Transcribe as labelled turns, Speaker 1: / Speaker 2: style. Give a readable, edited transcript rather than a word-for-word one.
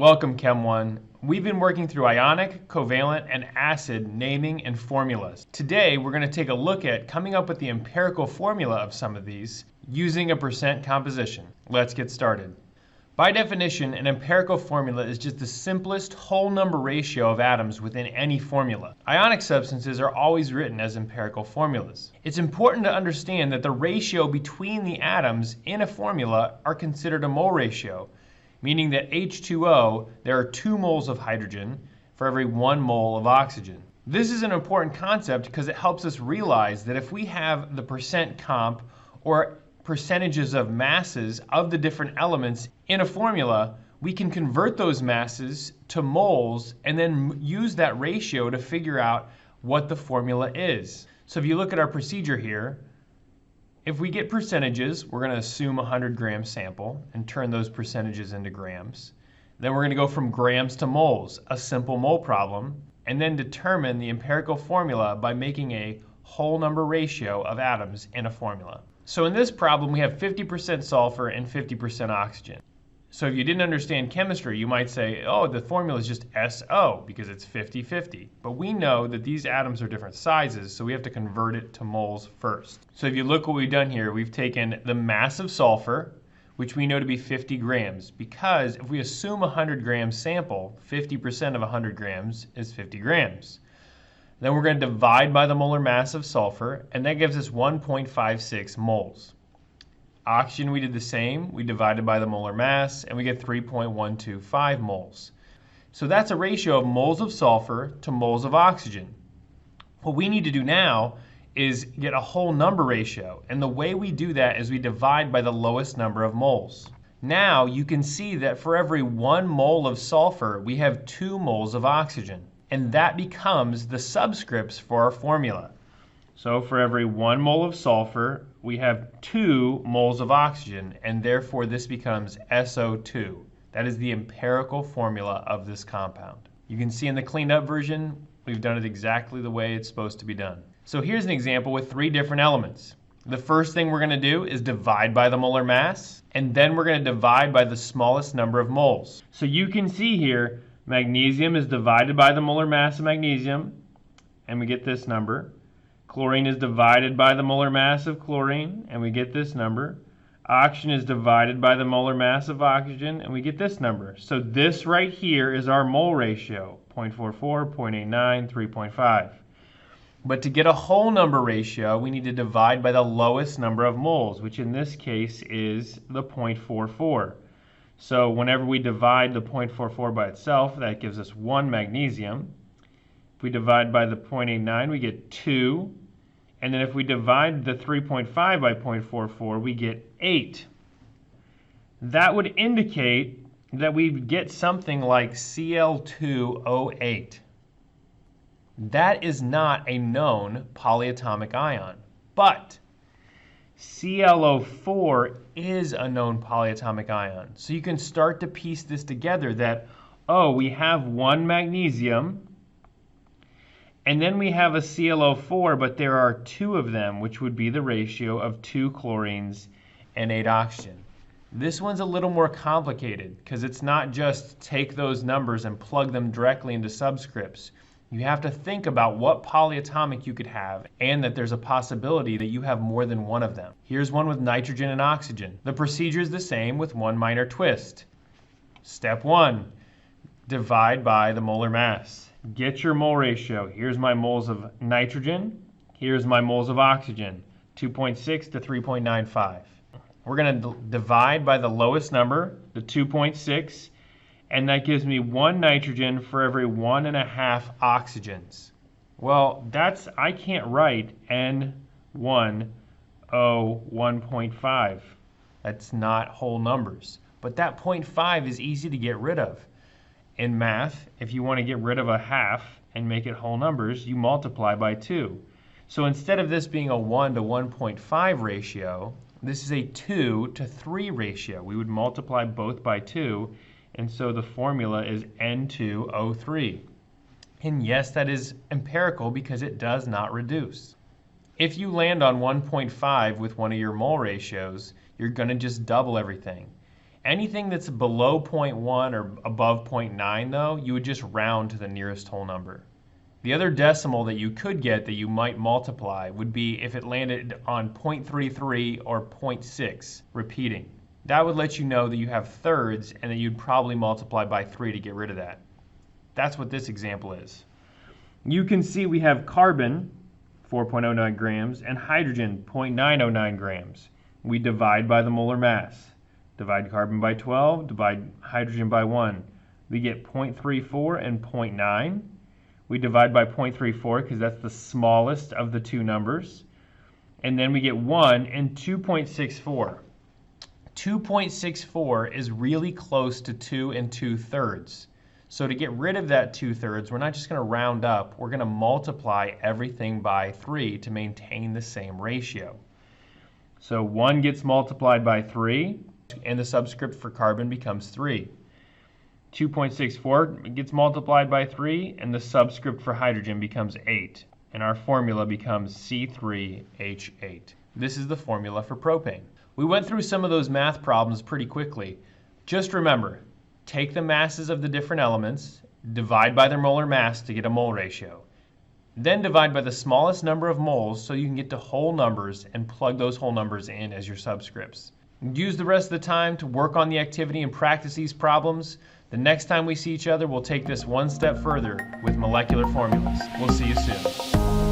Speaker 1: Welcome, Chem 1. We've been working through ionic, covalent, and acid naming and formulas. Today, we're going to take a look at coming up with the empirical formula of some of these using a percent composition. Let's get started. By definition, an empirical formula is just the simplest whole number ratio of atoms within any formula. Ionic substances are always written as empirical formulas. It's important to understand that the ratio between the atoms in a formula are considered a mole ratio, meaning that H2O, there are 2 moles of hydrogen for every 1 mole of oxygen. This is an important concept because it helps us realize that if we have the percent comp or percentages of masses of the different elements in a formula, we can convert those masses to moles and then use that ratio to figure out what the formula is. So if you look at our procedure here, if we get percentages, we're going to assume a 100-gram sample and turn those percentages into grams. Then we're going to go from grams to moles, a simple mole problem, and then determine the empirical formula by making a whole number ratio of atoms in a formula. So in this problem, we have 50% sulfur and 50% oxygen. So if you didn't understand chemistry, you might say, oh, the formula is just SO because it's 50-50. But we know that these atoms are different sizes, so we have to convert it to moles first. So if you look what we've done here, we've taken the mass of sulfur, which we know to be 50 grams, because if we assume a 100-gram sample, 50% of 100 grams is 50 grams. Then we're going to divide by the molar mass of sulfur, and that gives us 1.56 moles. Oxygen, we did the same. We divided by the molar mass, and we get 3.125 moles. So that's a ratio of moles of sulfur to moles of oxygen. What we need to do now is get a whole number ratio, and the way we do that is we divide by the lowest number of moles. Now you can see that for every 1 mole of sulfur, we have 2 moles of oxygen, and that becomes the subscripts for our formula. So for every 1 mole of sulfur, we have 2 moles of oxygen, and therefore this becomes SO2. That is the empirical formula of this compound. You can see in the cleaned up version, we've done it exactly the way it's supposed to be done. So here's an example with 3 different elements. The first thing we're going to do is divide by the molar mass, and then we're going to divide by the smallest number of moles. So you can see here, magnesium is divided by the molar mass of magnesium, and we get this number. Chlorine is divided by the molar mass of chlorine, and we get this number. Oxygen is divided by the molar mass of oxygen, and we get this number. So this right here is our mole ratio, 0.44, 0.89, 3.5. But to get a whole number ratio, we need to divide by the lowest number of moles, which in this case is the 0.44. So whenever we divide the 0.44 by itself, that gives us 1 magnesium. If we divide by the 0.89, we get 2. And then if we divide the 3.5 by 0.44, we get 8. That would indicate that we get something like Cl2O8. That is not a known polyatomic ion, but ClO4 is a known polyatomic ion. So you can start to piece this together that, oh, we have 1 magnesium, and then we have a ClO4, but there are 2 of them, which would be the ratio of 2 chlorines and 8 oxygen. This one's a little more complicated because it's not just take those numbers and plug them directly into subscripts. You have to think about what polyatomic you could have and that there's a possibility that you have more than one of them. Here's one with nitrogen and oxygen. The procedure is the same with one minor twist. Step 1, divide by the molar mass. Get your mole ratio. Here's my moles of nitrogen. Here's my moles of oxygen, 2.6 to 3.95. We're going to divide by the lowest number, the 2.6, and that gives me 1 nitrogen for every 1.5 oxygens. Well, I can't write N1O1.5. That's not whole numbers. But that 0.5 is easy to get rid of. In math, if you want to get rid of a half and make it whole numbers, you multiply by 2. So instead of this being a 1 to 1.5 ratio, this is a 2 to 3 ratio. We would multiply both by 2, and so the formula is N2O3. And yes, that is empirical because it does not reduce. If you land on 1.5 with one of your mole ratios, you're going to just double everything. Anything that's below 0.1 or above 0.9 though, you would just round to the nearest whole number. The other decimal that you could get that you might multiply would be if it landed on 0.33 or 0.6, repeating. That would let you know that you have thirds and that you'd probably multiply by 3 to get rid of that. That's what this example is. You can see we have carbon, 4.09 grams, and hydrogen, 0.909 grams. We divide by the molar mass. Divide carbon by 12, divide hydrogen by 1. We get 0.34 and 0.9. We divide by 0.34 because that's the smallest of the two numbers. And then we get 1 and 2.64. 2.64 is really close to 2 2/3. So to get rid of that 2/3, we're not just going to round up, we're going to multiply everything by 3 to maintain the same ratio. So 1 gets multiplied by 3, and the subscript for carbon becomes 3. 2.64 gets multiplied by 3, and the subscript for hydrogen becomes 8. And our formula becomes C3H8. This is the formula for propane. We went through some of those math problems pretty quickly. Just remember, take the masses of the different elements, divide by their molar mass to get a mole ratio. Then divide by the smallest number of moles so you can get to whole numbers and plug those whole numbers in as your subscripts. Use the rest of the time to work on the activity and practice these problems. The next time we see each other, we'll take this one step further with molecular formulas. We'll see you soon.